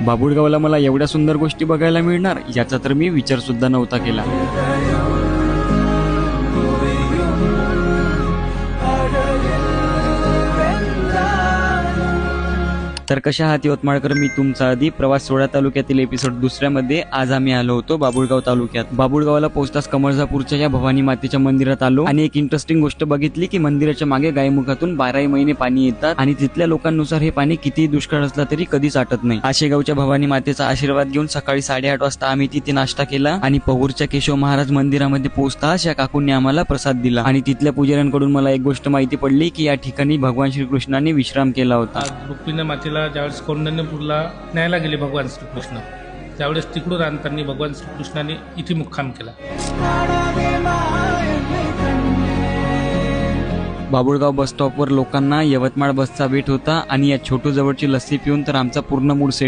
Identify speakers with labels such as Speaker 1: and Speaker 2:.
Speaker 1: बाभुळगावला मला एवढ्या सुंदर गोष्टी बघायला मिळणार याचा तर मी विचार सुद्धा नव्हता केला। तर कशा आहात यवतमाळकर, मी तुमचा आधी प्रवास 16 तालुक्यातील एपिसोड दुसऱ्यामध्ये आज आम्ही आलो होतो बाभुळगाव तालुक्यात। बाभुळगावला पोहोचताच कमळजापूरच्या या भवानी मातेच्या मंदिरात आलो आणि एक इंटरेस्टिंग गोष्ट बघितली की मंदिराच्या मागे गायमुखातून 12 महिने पाणी येतात आणि तिथल्या लोकांनुसार हे पाणी कितीही दुष्काळ असला तरी कधीच आटत नाही। आशेगावच्या भवानी मातेचा आशीर्वाद घेऊन सकाळी 8:30 वाजता आम्ही तिथे नाश्ता केला आणि पहूरच्या केशव महाराज मंदिरामध्ये पोहोचताच या काकूंनी आम्हाला प्रसाद दिला आणि तिथल्या पुजाऱ्यांकडून मला एक गोष्ट माहिती पडली की या ठिकाणी भगवान श्रीकृष्णाने विश्राम केला होता।
Speaker 2: रुक्मिणी मातेला ज्यावेळेस कौंडण्यपूरला न्यायला गेले भगवान श्रीकृष्ण, त्यावेळेस तिकडून राहताना भगवान श्रीकृष्णाने इथे मुक्काम केला।
Speaker 1: बाभुळगाव बस स्टॉपवर लोकांना यवतमाळ बसचा वेट होता आणि या छोटू जवळची लस्सी पिऊन तर आमचा पूर्ण मूड सेट